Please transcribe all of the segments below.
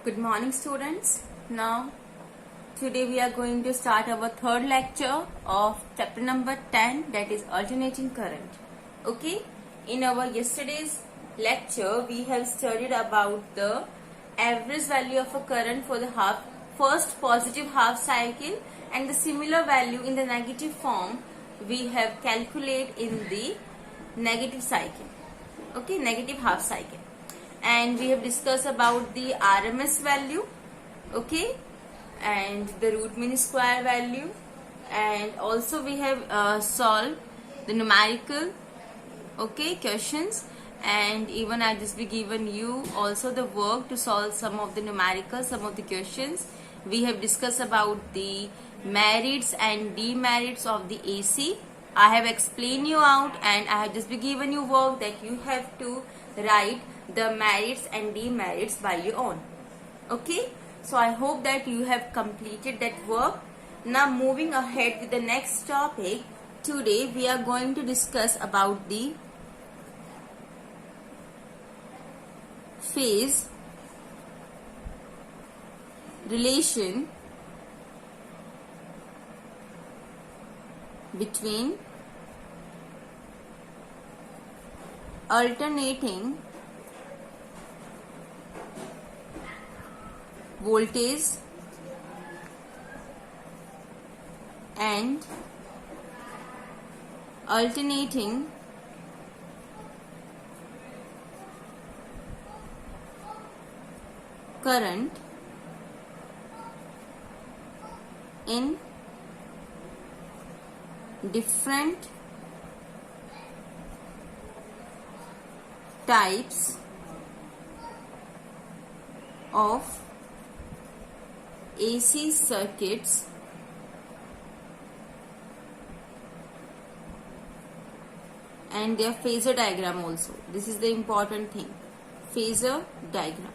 Good morning, students. Now, today we are going to start our third lecture of chapter number 10, that is alternating current. Okay, in our yesterday's lecture, we have studied about the average value of a current for the first positive half cycle, and the similar value in the negative form we have calculated in the negative cycle. Okay, negative half cycle. And we have discussed about the RMS value, okay, and the root mean square value, and also we have solved the numerical, okay, questions, and even I just be given you also the work to solve some of the numerical, some of the questions. We have discussed about the merits and demerits of the AC. I have explained you out, and I have just be given you work that you have to write the merits and demerits by your own. Okay, so I hope that you have completed that work. Now moving ahead with the next topic, today we are going to discuss about the phase relation between alternating voltage and alternating current in different types of AC circuits and their phasor diagram also. This is the important thing, phasor diagram.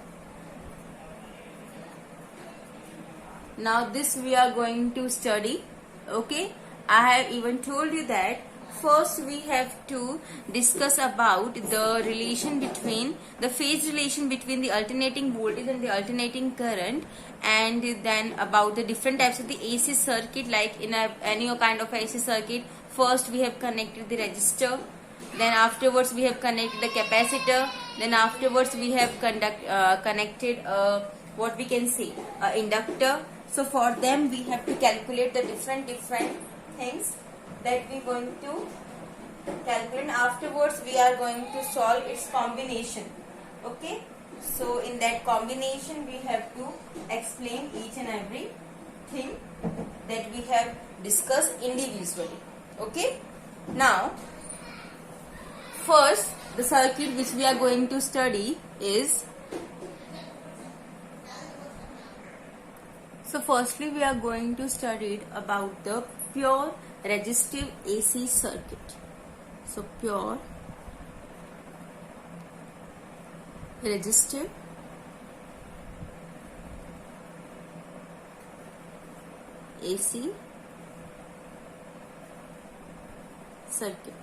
Now this we are going to study, okay. I have even told you that first we have to discuss about the relation between the phase relation between the alternating voltage and the alternating current, and then about the different types of the AC circuit. Like in any kind of AC circuit, first we have connected the resistor, then afterwards we have connected the capacitor, then afterwards we have connected what we can say inductor. So for them we have to calculate the different things that we are going to calculate. Afterwards we are going to solve its combination, okay. So in that combination we have to explain each and every thing that we have discussed individually, okay. Now first the circuit which we are going to study is, so firstly we are going to study about the pure resistive AC circuit. So pure resistive AC circuit.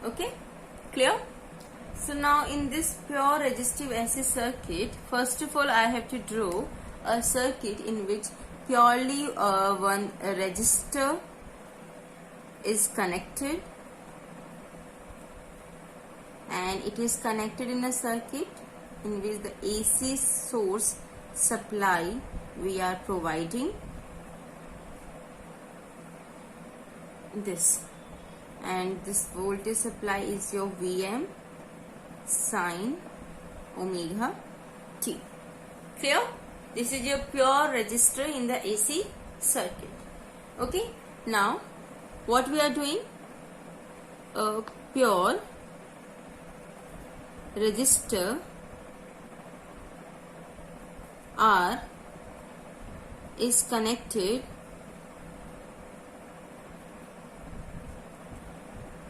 Okay, clear? So now in this pure resistive AC circuit, first of all I have to draw a circuit in which purely one resistor is connected, and it is connected in a circuit in which the AC source supply we are providing this, and this voltage supply is your Vm sine omega t. Clear? This is your pure resistor in the AC circuit. Okay. Now what we are doing, a pure resistor R is connected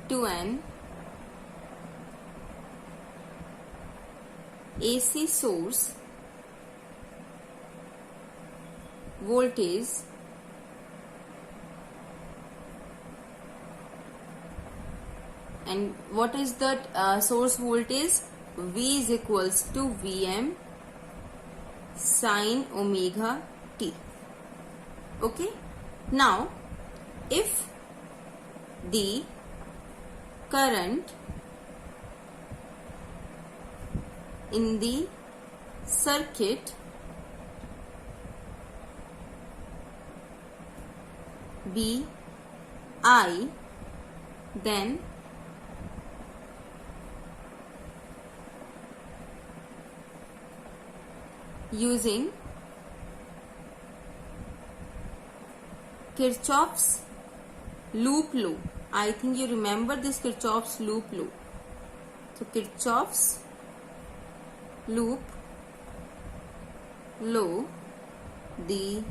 to an AC source voltage And what is the source voltage? V is equals to Vm sine omega t. Okay. Now, if the current in the circuit be I, then using Kirchhoff's loop law. I think you remember this Kirchhoff's loop law. So Kirchhoff's loop law, the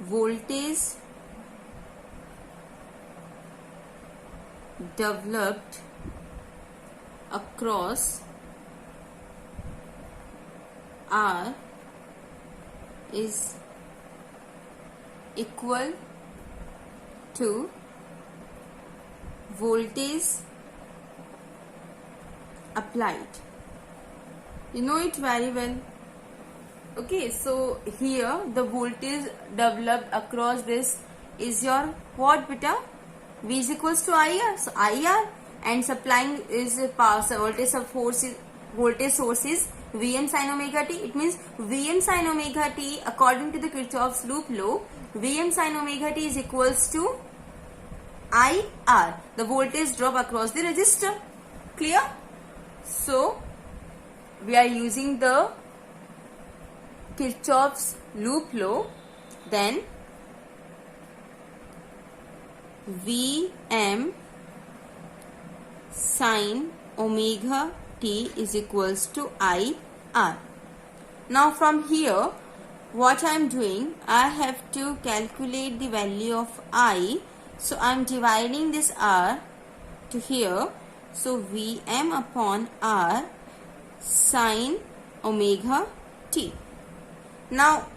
voltage developed across R is equal to voltage applied. You know it very well. Okay, so here the voltage developed across this is your what beta? V is equals to IR. So IR, and supplying is power, so voltage source is Vm sin omega t. It means Vm sin omega t, according to the Kirchhoff's loop law, Vm sin omega t is equals to IR, the voltage drop across the resistor. Clear? So we are using the Kirchhoff's loop law. Then Vm sin omega t is equals to IR. Now from here, what I am doing, I have to calculate the value of I. So I am dividing this R to here. So Vm upon R sin omega t. Now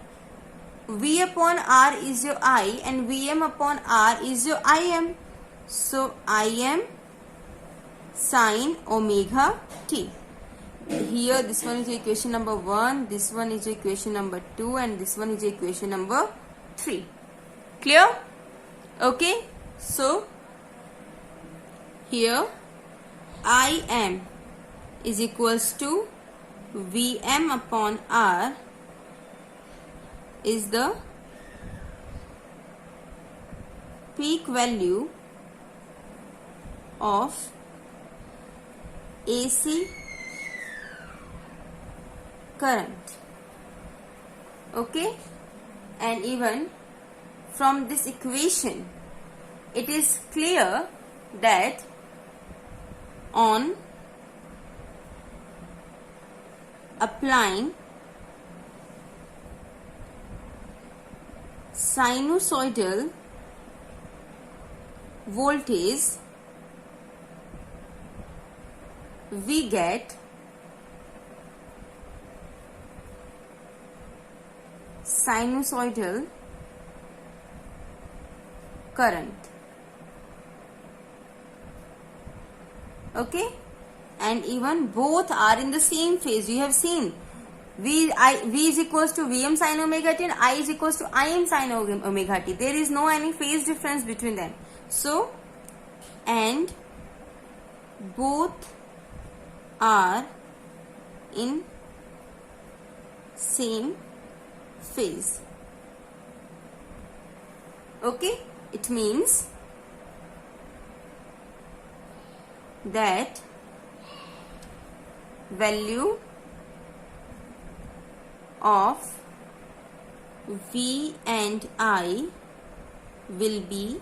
V upon R is your I and Vm upon R is your Im. So Im sin omega t. Here this one is equation number 1, this one is equation number 2, and this one is equation number 3. Clear? Okay. So here Im is equals to Vm upon R is the peak value of AC current. Okay, and even from this equation it is clear that on applying sinusoidal voltage, we get sinusoidal current. Okay, and even both are in the same phase. You have seen V is equals to Vm sin omega t and I is equals to Im sin omega t. There is no any phase difference between them. So, and both are in same phase. Okay, it means that value of V and I will be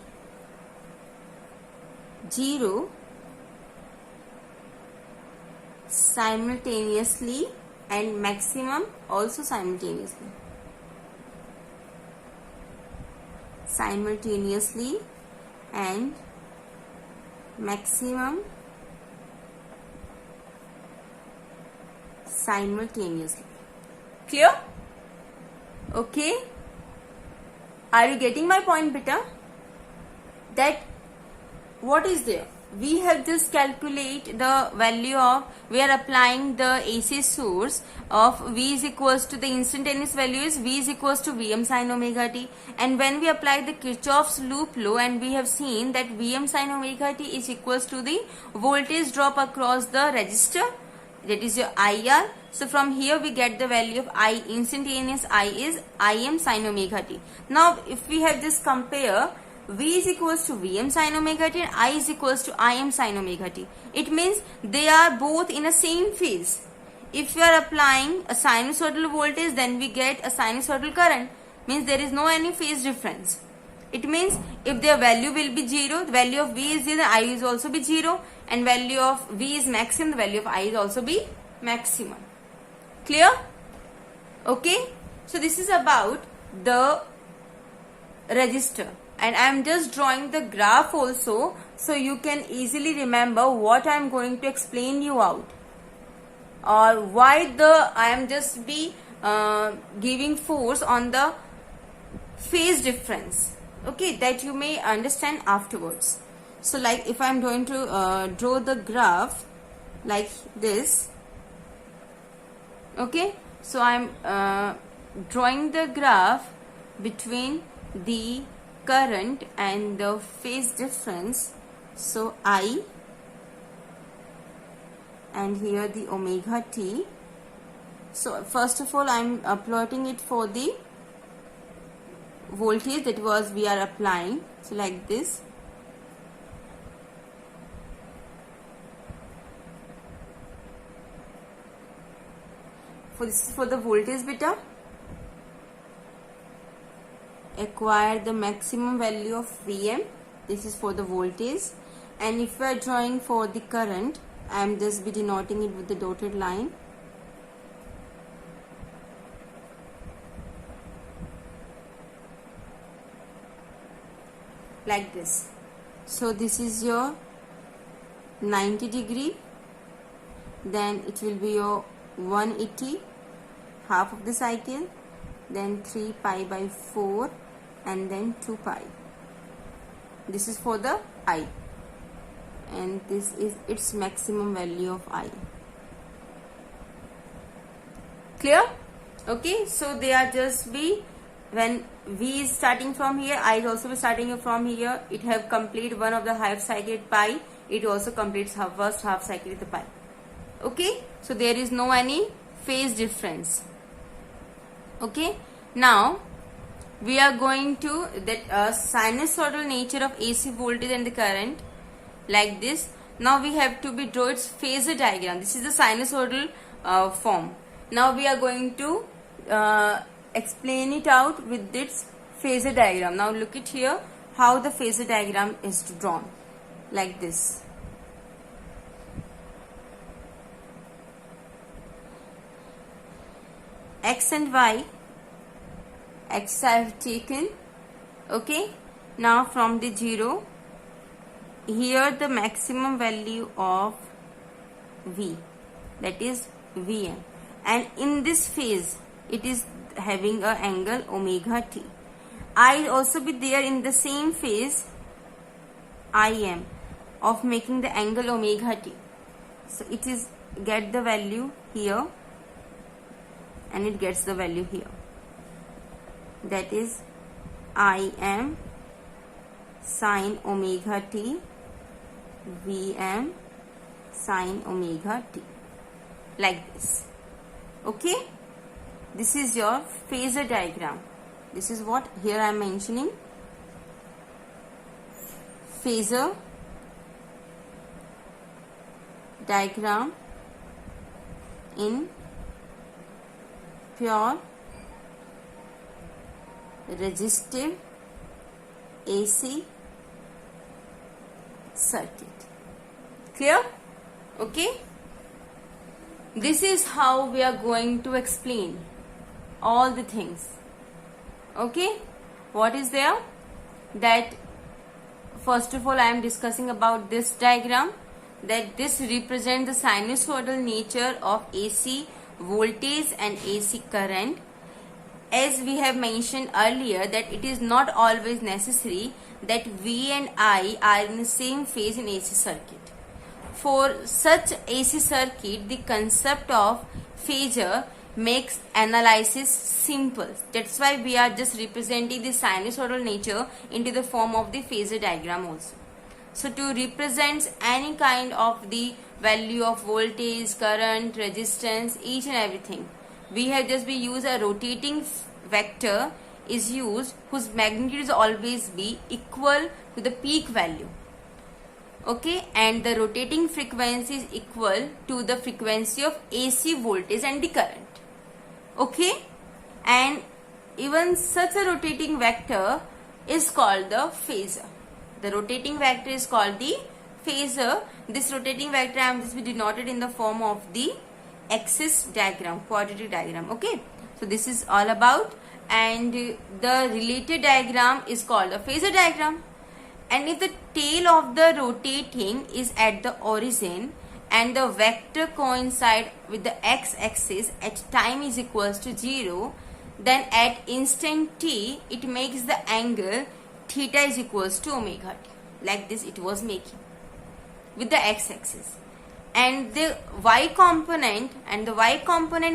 0 simultaneously and maximum also simultaneously. Simultaneously and maximum simultaneously. Clear? Okay. Are you getting my point, beta? That what is there? we have just calculate the value of, we are applying the AC source of V is equals to, the instantaneous value is V is equals to Vm sin omega t, and when we apply the Kirchhoff's loop law, and we have seen that Vm sin omega t is equals to the voltage drop across the resistor, that is your IR. So from here we get the value of I, instantaneous I is Im sin omega t. Now if we have just compare V is equals to Vm sin omega t and I is equals to Im sin omega t, it means they are both in a same phase. If you are applying a sinusoidal voltage, then we get a sinusoidal current, means there is no any phase difference. It means if their value will be 0, the value of V is 0, I is also be 0, and value of V is maximum, the value of I is also be maximum. Clear? Okay. So this is about the resistor, and I am just drawing the graph also, so you can easily remember what I am going to explain you out, or why I am just be giving force on the phase difference. Okay, that you may understand afterwards. So like if I am going to draw the graph like this. Okay, so I am drawing the graph between the current and the phase difference. So I, and here the omega t. So first of all I am plotting it for the voltage that was we are applying. So like this. This is for the voltage beta. Acquire the maximum value of Vm. This is for the voltage. And if we are drawing for the current, I am just be denoting it with the dotted line. Like this. So this is your 90 degree. Then it will be your 180, half of the cycle, then 3 pi by 4, and then 2 pi. This is for the I, and this is its maximum value of I. Clear? Okay, so they are just be, when V is starting from here, I is also be starting from here. It have complete one of the half cycle pi. It also completes first half cycle with the pi. Okay, so there is no any phase difference. Okay, now we are going to that sinusoidal nature of AC voltage and the current like this. Now we have to be draw its phasor diagram. This is the sinusoidal form. Now we are going to explain it out with its phasor diagram. Now look at here how the phasor diagram is drawn like this. X and Y, X I have taken. Okay, now from the 0, here the maximum value of V, that is Vm, and in this phase it is having a angle omega t. I also be there in the same phase Im of making the angle omega t. So it is get the value here, and it gets the value here, that is Im sin omega t, Vm sin omega t, like this. Okay, this is your phasor diagram. This is what here I am mentioning, phasor diagram in pure resistive AC circuit. Clear? Okay. This is how we are going to explain all the things. Okay. What is there? That first of all I am discussing about this diagram, that this represents the sinusoidal nature of AC voltage and AC current. as we have mentioned earlier, that it is not always necessary that V and I are in the same phase in AC circuit. For such AC circuit, the concept of phasor makes analysis simple. That's why we are just representing the sinusoidal nature into the form of the phasor diagram also. So to represent any kind of the value of voltage, current, resistance, each and everything, we have just be use a rotating vector is used whose magnitude is always be equal to the peak value. Okay, and the rotating frequency is equal to the frequency of AC voltage and the current. Okay, and even such a rotating vector is called the phasor. The rotating vector is called the phasor. This rotating vector I am just be denoted in the form of the axis diagram, quadratic diagram. Okay, so this is all about, and the related diagram is called the phasor diagram. And if the tail of the rotating is at the origin and the vector coincide with the x-axis at time is equals to 0, then at instant t it makes the angle theta is equals to omega t. Like this it was making with the x-axis. And the y component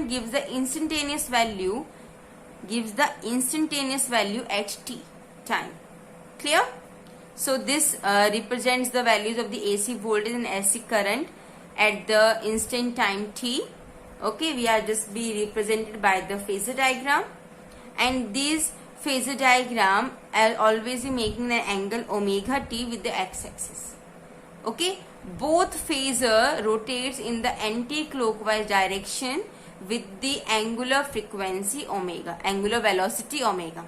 gives the instantaneous value at t time. Clear? So this represents the values of the AC voltage and AC current at the instant time t. Okay, we are just be represented by the phasor diagram, and this phasor diagram are always be making the angle omega t with the x-axis. Okay, both phasor rotates in the anti-clockwise direction with the angular frequency omega, angular velocity omega.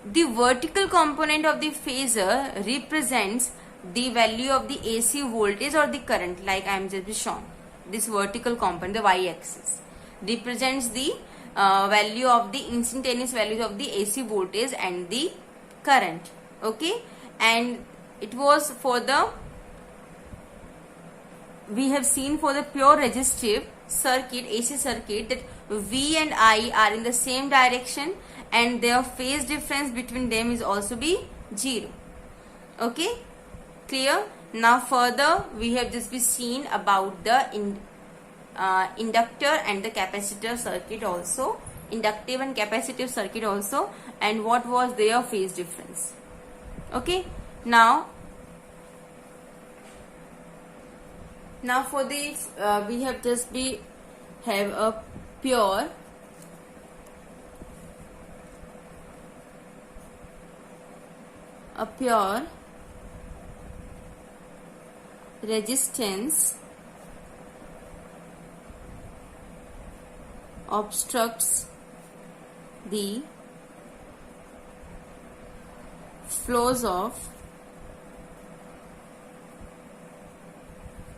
The vertical component of the phasor represents the value of the AC voltage or the current, like I am just shown. This vertical component, the y-axis, represents the value of the instantaneous values of the AC voltage and the current. Okay, and it was for the, we have seen for the pure resistive circuit, AC circuit, that V and I are in the same direction and their phase difference between them is also be 0. Okay, clear? Now further we have just been seen about the inductor and the capacitor circuit also, inductive and capacitive circuit also, and what was their phase difference. Okay, now for this we have just be have a pure resistance obstructs the flows of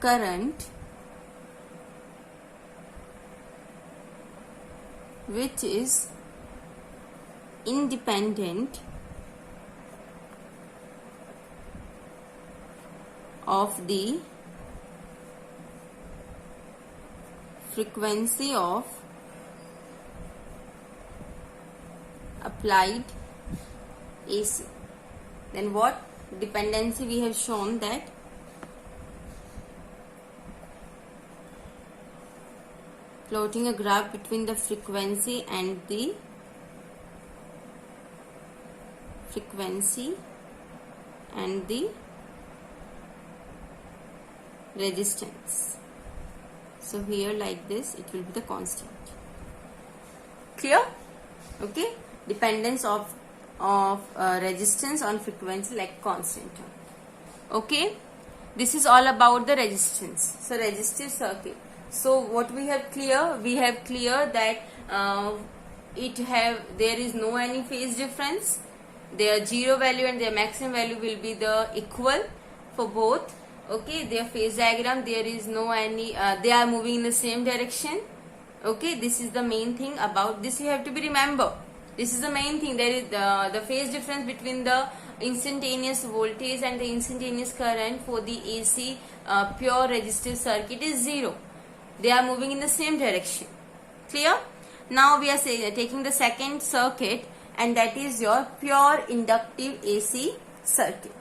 current which is independent of the frequency of applied AC. Then what dependency we have shown, that plotting a graph between the frequency and the resistance. So here like this it will be the constant. Clear? Okay, dependence of resistance on frequency like constant. Okay, this is all about the resistance. So resistive circuit. So what we have clear? We have clear that there is no any phase difference. Their zero value and their maximum value will be the equal for both. Okay, their phase diagram, there is no any they are moving in the same direction. Okay, this is the main thing about this. You have to be remember, this is the main thing. There is the phase difference between the instantaneous voltage and the instantaneous current for the AC pure resistive circuit is 0. They are moving in the same direction. Clear? Now we are taking the second circuit, and that is your pure inductive AC circuit.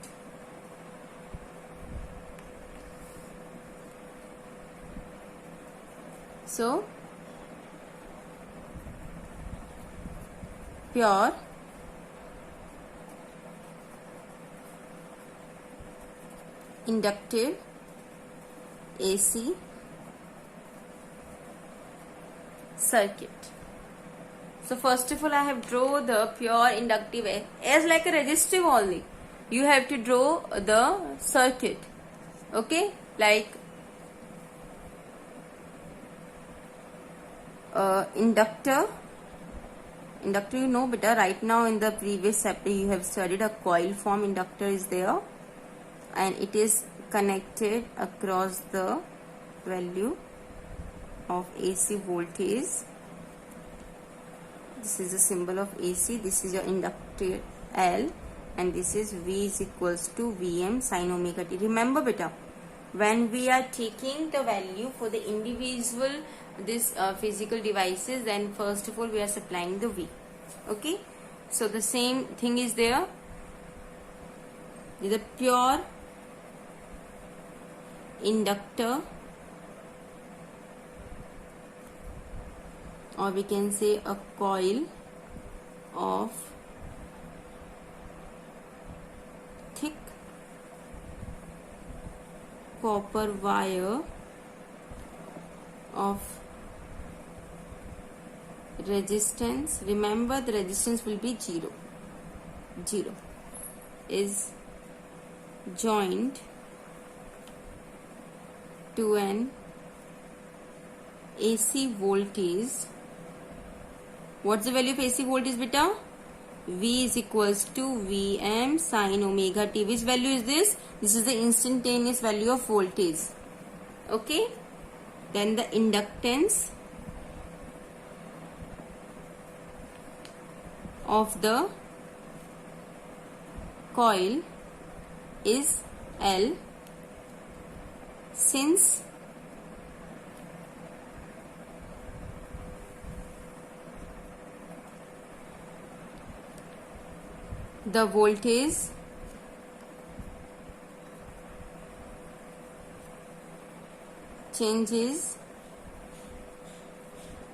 So, pure inductive AC circuit. So first of all, I have draw the pure inductive as like a resistive only. You have to draw the circuit. Okay, like inductor. Inductor, you know better. Right now in the previous chapter you have studied a coil form inductor is there, and it is connected across the value of AC voltage. This is the symbol of AC. This is your inductor L, and this is V is equals to Vm sin omega t. Remember beta, when we are taking the value for the individual physical devices, then first of all we are supplying the V. Okay, so the same thing is there. The pure inductor, or we can say a coil of thick copper wire of resistance. Remember, the resistance will be 0 is joined to an AC voltage. What's the value of AC voltage beta? V is equals to Vm sin omega t. Which value is this? This is the instantaneous value of voltage. Okay, then the inductance of the coil is L, since the voltage changes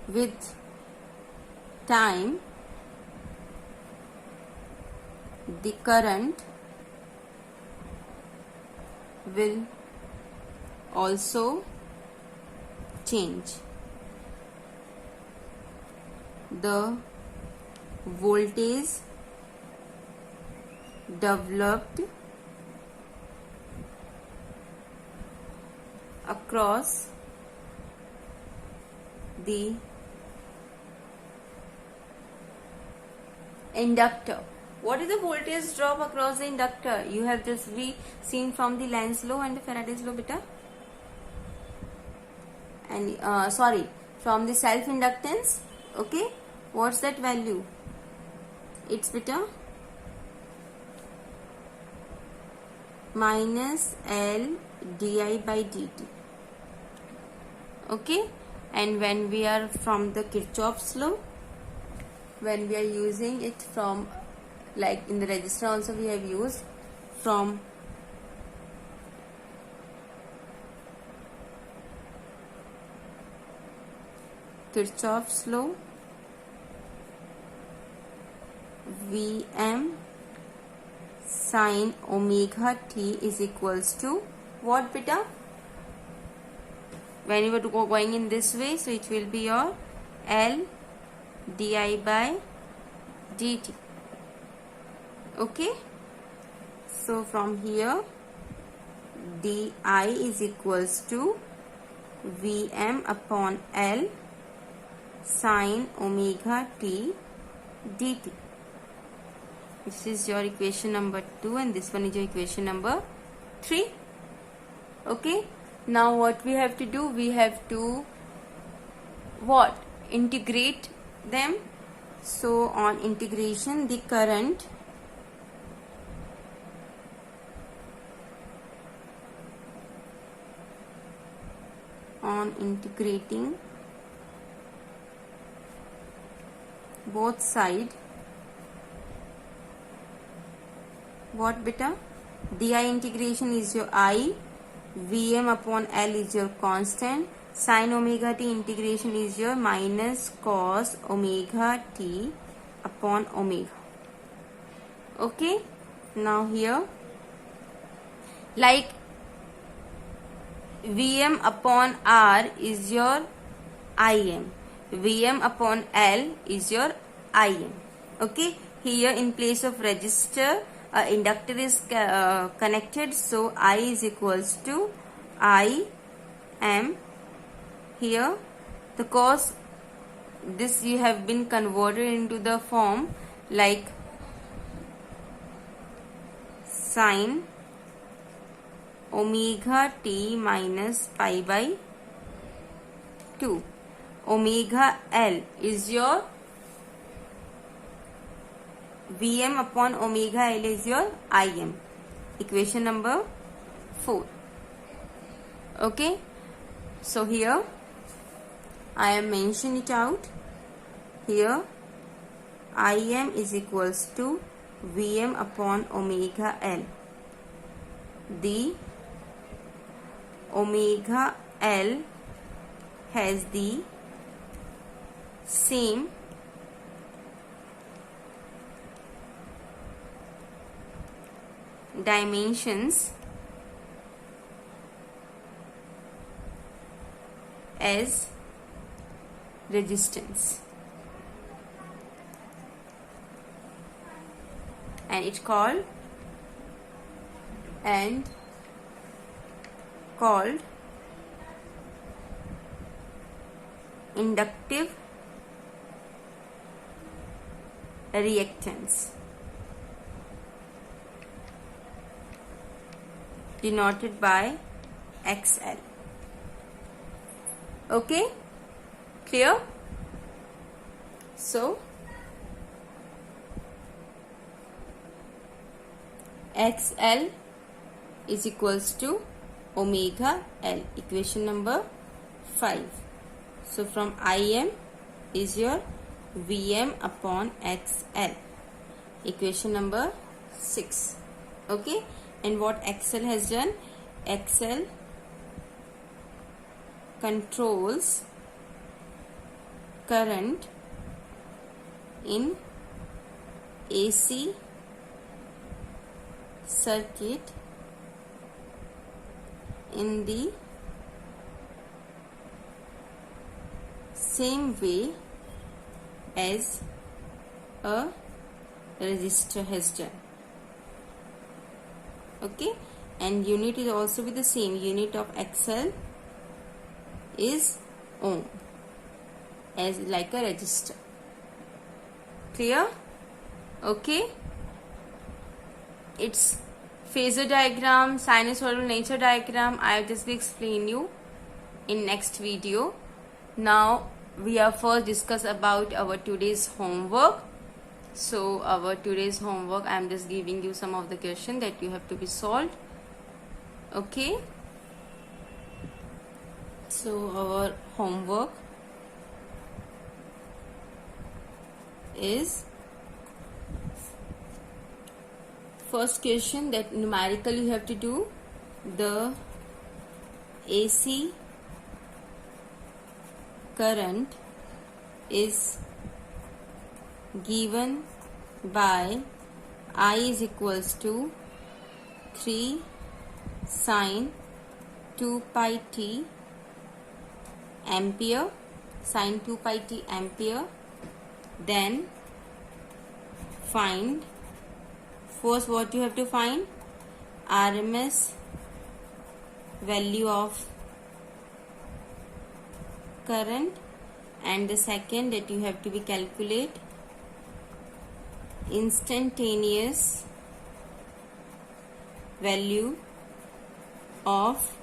with time, the current will also change. The voltage developed across the inductor. What is the voltage drop across the inductor? You have just seen from the Lenz law and the Faraday's law beta. And from the self inductance. Okay, what's that value? It's beta minus L di by dt. Okay, and when we are from the Kirchhoff's law, when we are using it from, like in the register also we have used from Kirchhoff's law, Vm sin omega t is equals to what beta? When you were going in this way, so it will be your L di by dt. Okay, so from here di is equals to Vm upon L sin omega t dt. This is your equation number 2, and this one is your equation number 3. Okay, now what we have to do? We have to what? Integrate them. So on integration, the current on integrating both side. What beta? Di integration is your I, Vm upon L is your constant, sin omega t integration is your minus cos omega t upon omega. Okay, now here, like Vm upon R is your Im, Vm upon L is your Im. Okay, here in place of resistor, inductor is connected, so I is equals to I am. Here the cos, this you have been converted into the form like sin omega t minus pi by 2. Omega L is your Vm upon omega L is your Im. Equation number 4. Okay. So here I am mentioning it out. Here Im is equals to Vm upon omega L. The omega L has the same dimensions as resistance, and it's called inductive reactance, denoted by XL. Okay, clear? So XL is equals to omega L. Equation number 5. So from Im is your Vm upon XL. Equation number 6. Okay, and what XL has done? XL controls current in AC circuit in the same way as a resistor has done. Okay, and unit is also with the same. Unit of XL is ohm, as like a resistor. Clear? Okay, it's phasor diagram, sinusoidal nature diagram I have just explain you in next video. Now we are first discuss about our today's homework. So our today's homework, I am just giving you some of the question that you have to be solved. Okay, so our homework is first question, that numerically you have to do the AC current is given by I is equals to 3 sin 2 pi t ampere, sin 2 pi t ampere. Then find, first what you have to find, RMS value of current, and the second that you have to be calculate instantaneous value of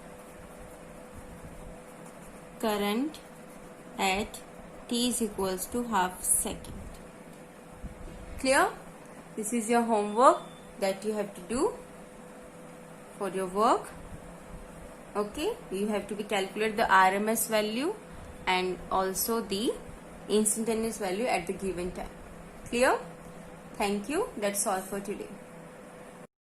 current at t is equals to half second. Clear? This is your homework that you have to do for your work. Okay, you have to be calculate the RMS value and also the instantaneous value at the given time. Clear? Thank you. That's all for today.